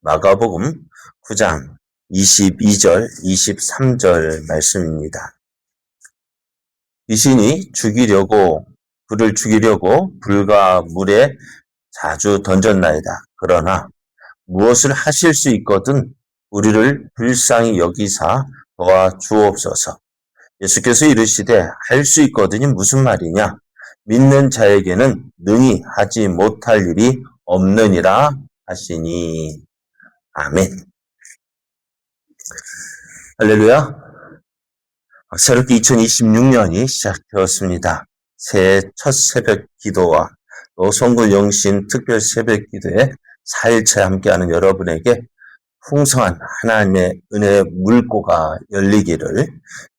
마가복음 9장 22절, 23절 말씀입니다. 귀신이 그를 죽이려고 불과 물에 자주 던졌나이다. 그러나 무엇을 하실 수 있거든 우리를 불쌍히 여기사 도와 주옵소서. 예수께서 이르시되 할 수 있거든이 무슨 말이냐? 믿는 자에게는 능히 하지 못할 일이 없느니라 하시니. 아멘. 할렐루야. 새롭게 2026년이 시작되었습니다. 새해 첫 새벽 기도와 또 송구 영신 특별 새벽 기도에 4일째 함께하는 여러분에게 풍성한 하나님의 은혜의 물고가 열리기를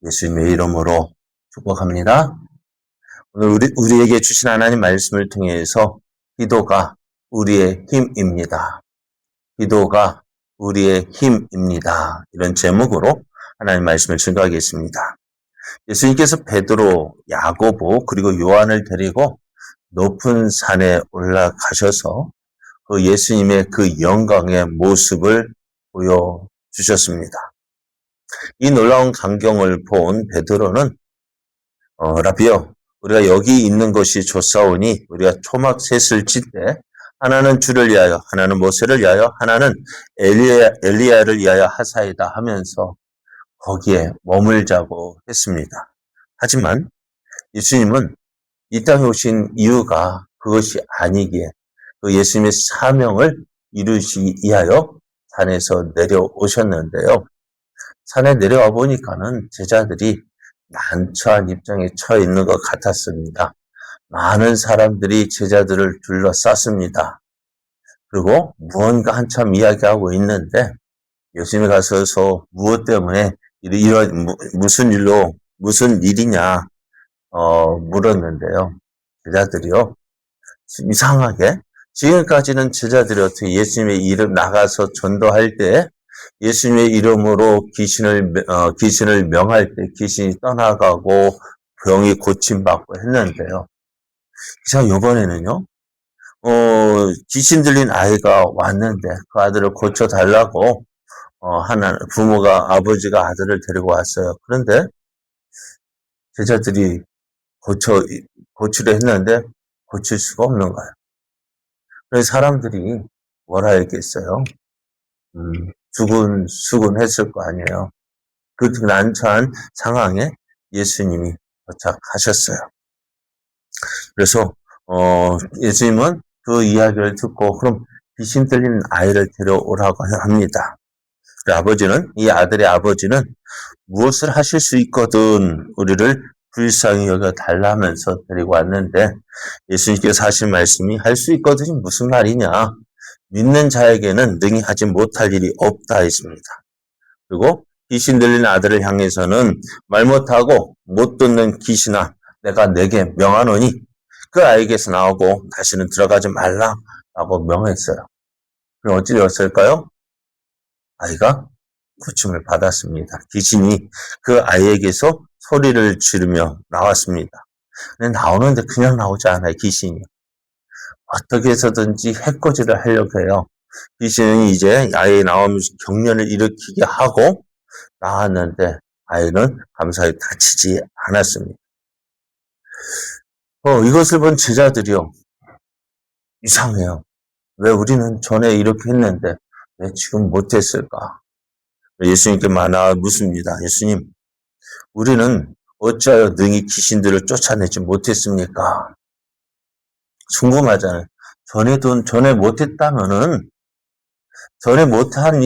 예수님의 이름으로 축복합니다. 오늘 우리에게 주신 하나님 말씀을 통해서 기도가 우리의 힘입니다. 기도가 우리의 힘입니다. 이런 제목으로 하나님 말씀을 증거하겠습니다. 예수님께서 베드로, 야고보 그리고 요한을 데리고 높은 산에 올라가셔서 그 예수님의 그 영광의 모습을 보여주셨습니다. 이 놀라운 광경을 본 베드로는 라비요, 우리가 여기 있는 것이 좋사오니 우리가 초막 셋을 짓되 하나는 주를 위하여, 하나는 모세를 위하여, 하나는 엘리야를 위하여 하사이다 하면서 거기에 머물자고 했습니다. 하지만 예수님은 이 땅에 오신 이유가 그것이 아니기에 그 예수님의 사명을 이루시기 위하여 산에서 내려오셨는데요. 산에 내려와 보니까는 제자들이 난처한 입장에 처해 있는 것 같았습니다. 많은 사람들이 제자들을 둘러쌌습니다. 그리고 무언가 한참 이야기하고 있는데 예수님이 가서서 무엇 때문에 무슨 일이냐 물었는데요. 제자들이요, 이상하게 지금까지는 제자들이 어떻게 예수님의 이름 나가서 전도할 때 예수님의 이름으로 귀신을 명할 때 귀신이 떠나가고 병이 고침받고 했는데요. 이상 이번에는요, 귀신 들린 아이가 왔는데 그 아들을 고쳐달라고 아버지가 아들을 데리고 왔어요. 그런데 제자들이 고치려 했는데 고칠 수가 없는 거예요. 그래서 사람들이 뭐라 했겠어요? 수군했을 거 아니에요. 그 난처한 상황에 예수님이 도착하셨어요. 그래서 예수님은 그 이야기를 듣고 그럼 귀신 들린 아이를 데려오라고 합니다. 이 아들의 아버지는 무엇을 하실 수 있거든 우리를 불쌍히 여겨 달라면서 데리고 왔는데 예수님께서 하신 말씀이 할 수 있거든이 무슨 말이냐? 믿는 자에게는 능히 하지 못할 일이 없다 했습니다. 그리고 귀신 들린 아들을 향해서는 말 못하고 못 듣는 귀신아 내가 내게 명하노니 그 아이에게서 나오고 다시는 들어가지 말라라고 명했어요. 그럼 어찌 되었을까요? 아이가 고침을 받았습니다. 귀신이 그 아이에게서 소리를 지르며 나왔습니다. 근데 나오는데 그냥 나오지 않아요, 귀신이. 어떻게 해서든지 해코지를 하려고 해요. 귀신은 이제 아이에 나오면서 경련을 일으키게 하고 나왔는데 아이는 감사히 다치지 않았습니다. 이것을 본 제자들이요, 이상해요. 왜 우리는 전에 이렇게 했는데 왜 지금 못했을까? 예수님께 묻습니다. 예수님, 우리는 어찌하여 능히 귀신들을 쫓아내지 못했습니까? 궁금하잖아요. 전에 못했다면은, 전에 못한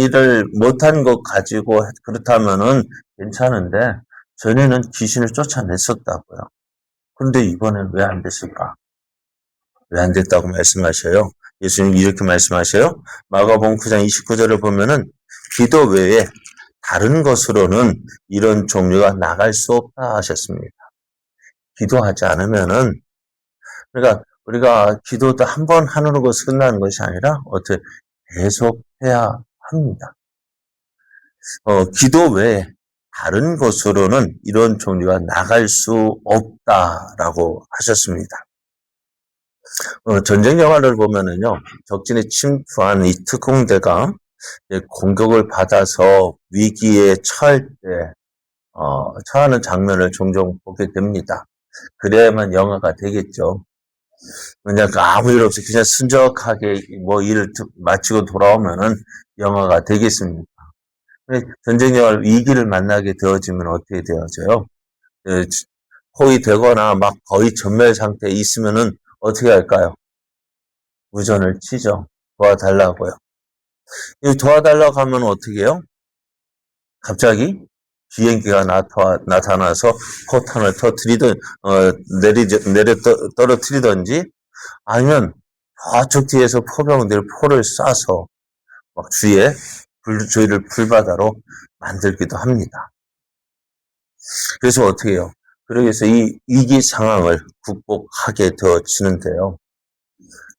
것 가지고 그렇다면은 괜찮은데, 전에는 귀신을 쫓아냈었다고요. 그런데 이번엔 왜 안 됐을까? 왜 안 됐다고 말씀하셔요? 예수님 이렇게 말씀하셔요. 마가복음 9장 29절을 보면은 기도 외에 다른 것으로는 이런 종류가 나갈 수 없다 하셨습니다. 기도하지 않으면은, 그러니까 우리가 기도도 한 번 하는 것이 끝나는 것이 아니라 어떻게 계속 해야 합니다. 기도 외에 다른 것으로는 이런 종류가 나갈 수 없다라고 하셨습니다. 전쟁 영화를 보면은요, 적진에 침투한 이 특공대가 공격을 받아서 위기에 처할 때, 처하는 장면을 종종 보게 됩니다. 그래야만 영화가 되겠죠. 왜냐하면 아무 일 없이 그냥 순적하게 뭐 일을 마치고 돌아오면은 영화가 되겠습니까? 전쟁의 위기를 만나게 되어지면 어떻게 되어져요? 포위되거나 막 거의 전멸 상태에 있으면은 어떻게 할까요? 무전을 치죠. 도와달라고요. 도와달라고 하면 어떻게 해요? 갑자기 비행기가 나타나서 포탄을 터뜨리든, 떨어뜨리든지, 아니면 저쪽 뒤에서 포병들이 포를 쏴서 막 주위를 불바다로 만들기도 합니다. 그래서 어떻게 해요? 그래서 이 위기 상황을 극복하게 되어지는데요.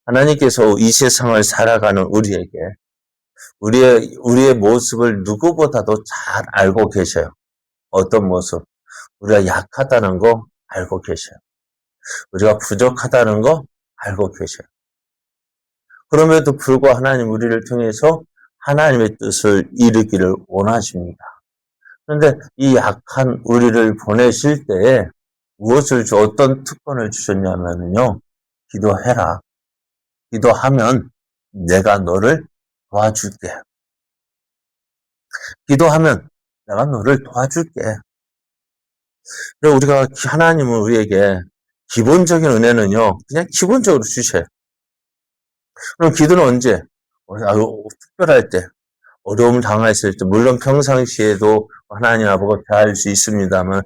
하나님께서 이 세상을 살아가는 우리에게 우리의 모습을 누구보다도 잘 알고 계셔요. 어떤 모습? 우리가 약하다는 거 알고 계셔요. 우리가 부족하다는 거 알고 계셔요. 그럼에도 불구하고 하나님 우리를 통해서 하나님의 뜻을 이루기를 원하십니다. 그런데 이 약한 우리를 보내실 때에 어떤 특권을 주셨냐면요. 기도해라. 기도하면 내가 너를 도와줄게. 기도하면 내가 너를 도와줄게. 그리고 하나님은 우리에게 기본적인 은혜는요, 그냥 기본적으로 주셔요. 그럼 기도는 언제? 특별할 때, 어려움을 당했을 때, 물론 평상시에도 하나님 아버지가 대할 수 있습니다만,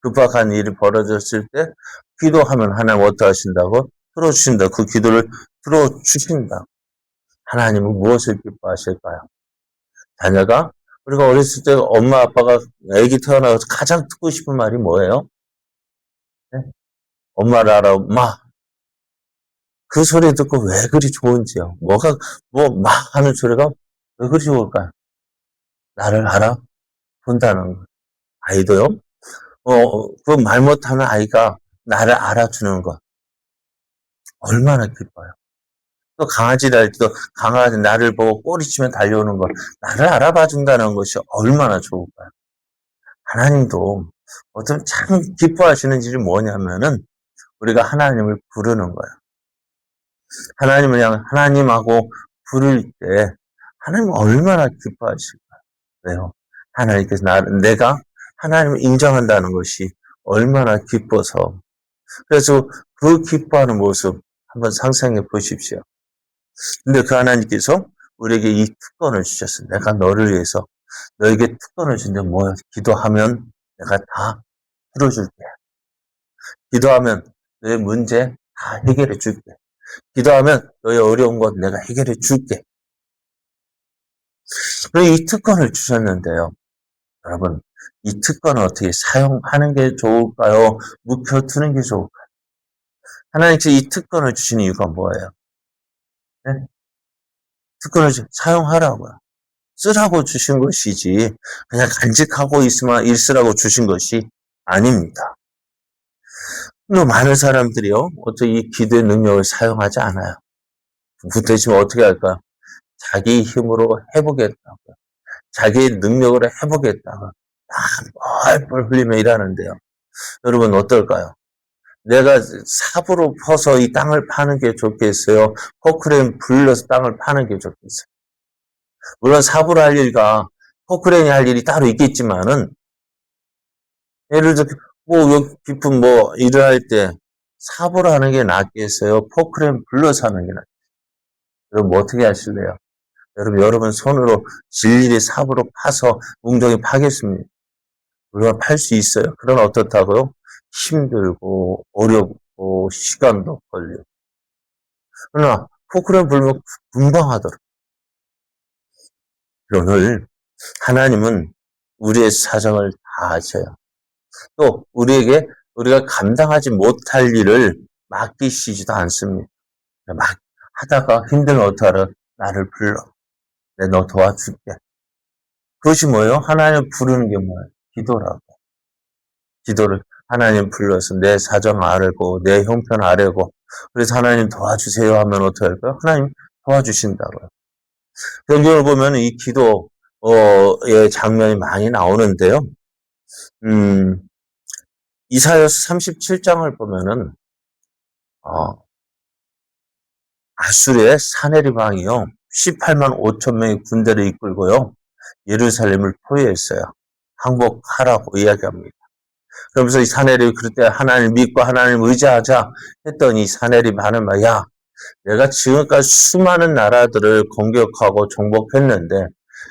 급박한 일이 벌어졌을 때, 기도하면 하나님 어떠하신다고? 들어주신다. 그 기도를 들어주신다. 하나님은 무엇을 기뻐하실까요? 자녀가, 우리가 어렸을 때 엄마 아빠가 아기 태어나서 가장 듣고 싶은 말이 뭐예요? 네? 엄마를 알아, 마. 그 소리 듣고 왜 그리 좋은지요? 막 하는 소리가 왜 그리 좋을까요? 나를 알아본다는 거. 아이도요? 그 말 못하는 아이가 나를 알아주는 것. 얼마나 기뻐요. 또 강아지를 할 때도 강아지 나를 보고 꼬리치면 달려오는 것. 나를 알아봐 준다는 것이 얼마나 좋을까요? 하나님도 어떤 참 기뻐하시는 일이 뭐냐면은 우리가 하나님을 부르는 거예요. 하나님을 향해 하나님하고 부를 때 하나님 얼마나 기뻐하실까요? 왜요? 하나님께서 내가 하나님을 인정한다는 것이 얼마나 기뻐서 그래서 그 기뻐하는 모습 한번 상상해 보십시오. 근데 그 하나님께서 우리에게 이 특권을 주셨어요. 내가 너를 위해서 너에게 특권을 준데 뭐야? 기도하면 내가 다 풀어줄게. 기도하면 너의 문제 다 해결해 줄게. 기도하면 너의 어려운 것 내가 해결해 줄게. 이 특권을 주셨는데요. 여러분, 이 특권을 어떻게 사용하는 게 좋을까요? 묵혀두는 게 좋을까요? 하나님께서 이 특권을 주신 이유가 뭐예요? 네? 특권을 사용하라고요. 쓰라고 주신 것이지 그냥 간직하고 있으라고 주신 것이 아닙니다. 많은 사람들이요. 어떻게 이 기도의 능력을 사용하지 않아요. 대신 어떻게 할까요? 자기 힘으로 해보겠다고요. 자기의 능력으로 해보겠다고 뻘뻘 흘리며 일하는데요. 여러분 어떨까요? 내가 삽으로 퍼서 이 땅을 파는 게 좋겠어요? 포크레인 불려서 땅을 파는 게 좋겠어요? 물론 삽으로 할 일과 포크레인이 할 일이 따로 있겠지만은 예를 들어 깊은 일을 할 때 삽으로 하는 게 낫겠어요? 포크레인 불러서 하는 게 낫겠어요? 여러분 어떻게 하실래요? 여러분 손으로 일일이 삽으로 파서 웅덩이 파겠습니다. 우리가 팔 수 있어요. 그러나 어떻다고요? 힘들고 어렵고 시간도 걸리고. 그러나 포크레인 불면 금방 하더라고요. 오늘 하나님은 우리의 사정을 다 아셔요. 또 우리가 감당하지 못할 일을 맡기시지도 않습니다. 막 하다가 힘들면 어떡하라? 나를 불러. 내가 너 도와줄게. 그것이 뭐예요? 하나님 부르는 게 뭐예요? 기도라고. 기도를 하나님 불러서 내 사정 아뢰고 내 형편 아뢰고 그래서 하나님 도와주세요 하면 어떻게 할까요? 하나님 도와주신다고요. 성경을 보면 이 기도의 장면이 많이 나오는데요. 이사야서 37장을 보면은, 아수르의 사네립 왕이요. 18만 5천 명의 군대를 이끌고요. 예루살렘을 포위했어요. 항복하라고 이야기합니다. 그러면서 이 사네립이 그럴 때 하나님 믿고 하나님 의지하자 했더니 사네립 하는 말, 야, 내가 지금까지 수많은 나라들을 공격하고 정복했는데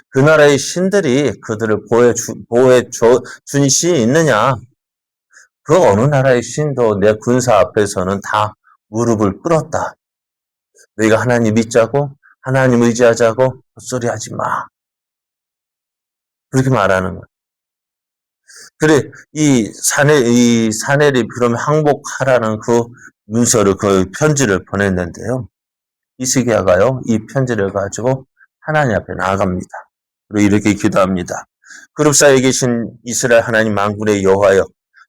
그 나라의 신들이 그들을 보호해 준 신이 있느냐? 그 어느 나라의 신도 내 군사 앞에서는 다 무릎을 꿇었다. 너희가 하나님 믿자고 하나님 의지하자고 헛소리 하지 마. 그렇게 말하는 거예요. 그래, 이 사내립 그러면 항복하라는 그 문서를, 그 편지를 보냈는데요. 히스기야가요, 이 편지를 가지고 하나님 앞에 나아갑니다. 그리고 이렇게 기도합니다. 그룹 사이에 계신 이스라엘 하나님 만군의 여호와여,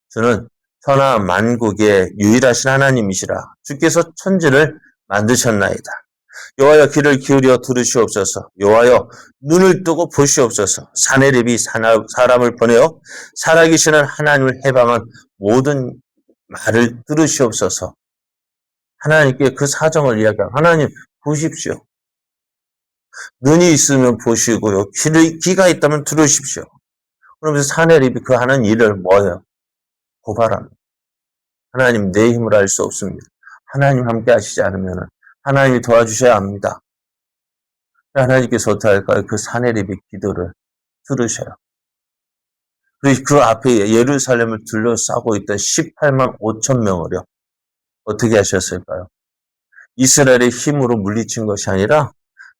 저는 천하 만국의 유일하신 하나님이시라. 주께서 천지를 만드셨나이다. 여호와여 귀를 기울여 들으시옵소서. 여호와여 눈을 뜨고 보시옵소서. 사내립이 사람을 보내어 살아계시는 하나님을 해방한 모든 말을 들으시옵소서. 하나님께 그 사정을 이야기하고 하나님 보십시오. 눈이 있으면 보시고요. 귀가 있다면 들으십시오. 그러면서 사내립이 그 하는 일을 뭐예요? 고발합니다. 하나님 내 힘으로 할 수 없습니다. 하나님 함께 하시지 않으면 하나님이 도와주셔야 합니다. 하나님께서 어떻게 할까요? 그 사내립의 기도를 들으셔요. 그리고 그 앞에 예루살렘을 둘러싸고 있던 18만 5천 명을요. 어떻게 하셨을까요? 이스라엘의 힘으로 물리친 것이 아니라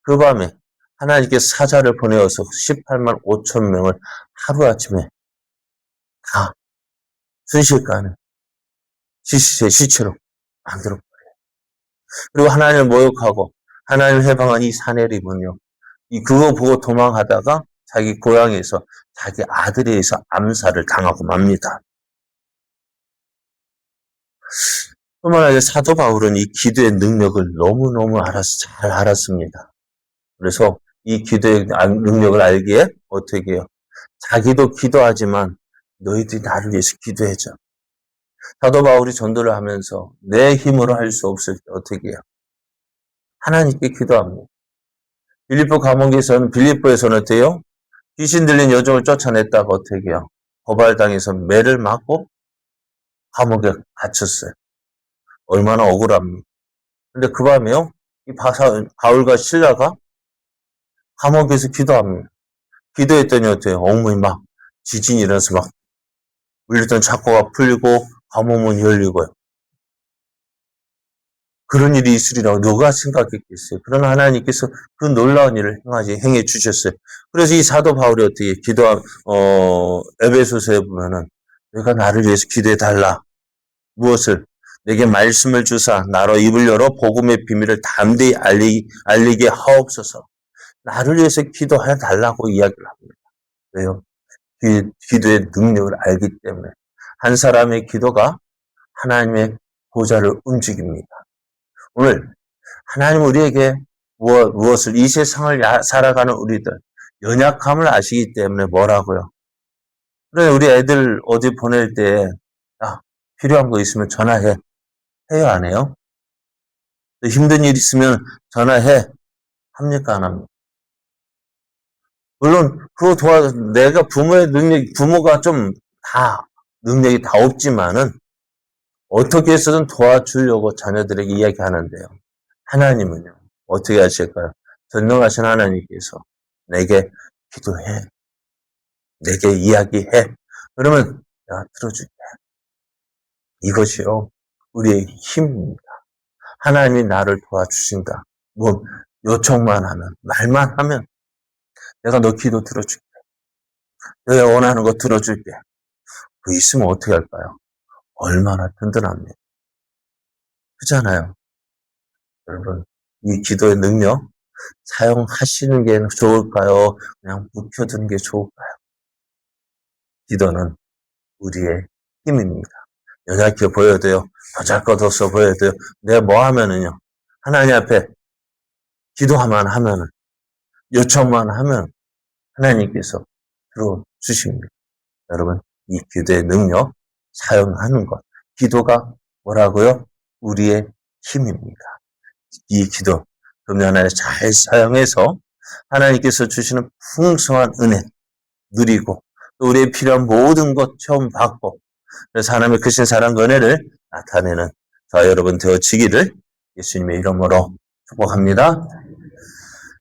그 밤에 하나님께서 사자를 보내어서 18만 5천 명을 하루아침에 다 순식간에 시체로 만들어버려요. 그리고 하나님을 모욕하고 하나님을 해방한 이 사내립은요. 그거 보고 도망하다가 자기 고향에서 자기 아들에 의해서 암살을 당하고 맙니다. 뿐만 아니라 사도 바울은 이 기도의 능력을 너무너무 잘 알았습니다. 그래서 이 기도의 능력을 알기에 어떻게 해요? 자기도 기도하지만 너희들이 나를 위해서 기도해줘. 사도 바울이 전도를 하면서 내 힘으로 할 수 없을 때 어떻게 해요? 하나님께 기도합니다. 빌립보에서는 어때요? 귀신 들린 여종을 쫓아냈다가 어떻게 해요? 고발당해서 매를 맞고 감옥에 갇혔어요. 얼마나 억울합니까? 근데 그 밤에요, 이 바울과 실라가 감옥에서 기도합니다. 기도했더니 어때요? 엉문이 막 지진이 일어나서 막 물렸던 착고가 풀리고 감옥문이 열리고요. 그런 일이 있으리라고 누가 생각했겠어요? 그러나 하나님께서 그 놀라운 일을 행해 주셨어요. 그래서 이 사도 바울이 어떻게 에베소서에 보면은 내가 나를 위해서 기도해 달라. 무엇을? 내게 말씀을 주사 나로 입을 열어 복음의 비밀을 담대히 알리게 하옵소서. 나를 위해서 기도해 달라고 이야기를 합니다. 왜요? 기도의 능력을 알기 때문에 한 사람의 기도가 하나님의 보좌를 움직입니다. 오늘 하나님 우리에게 무엇을 이 세상을 살아가는 우리들 연약함을 아시기 때문에 뭐라고요? 그래 우리 애들 어디 보낼 때 필요한 거 있으면 전화해. 해요 안 해요? 힘든 일 있으면 전화해. 합니까 안 합니까? 물론 내가 부모가 좀 능력이 다 없지만은 어떻게 해서든 도와주려고 자녀들에게 이야기하는데요. 하나님은요, 어떻게 하실까요? 전능하신 하나님께서 내게 기도해. 내게 이야기해. 그러면 내가 들어줄게. 이것이요, 우리의 힘입니다. 하나님이 나를 도와주신다. 뭐, 요청만 하면, 말만 하면, 내가 너 기도 들어줄게. 내가 원하는 거 들어줄게. 그 있으면 어떻게 할까요? 얼마나 든든합니까? 그렇잖아요. 여러분, 이 기도의 능력 사용하시는 게 좋을까요? 그냥 묵혀두는 게 좋을까요? 기도는 우리의 힘입니다. 연약해 보여도요, 보잘것없어 보여도요, 내가 뭐 하면은요, 하나님 앞에 기도하면 하면은 요청만 하면 하나님께서 들어주십니다. 여러분, 이 기도의 능력 사용하는 것. 기도가 뭐라고요? 우리의 힘입니다. 이 기도, 금요 하나를 잘 사용해서 하나님께서 주시는 풍성한 은혜 누리고 또 우리의 필요한 모든 것 처음 받고 그래서 하나님의 크신 사랑과 은혜를 나타내는 저와 여러분 되어지기를 예수님의 이름으로 축복합니다.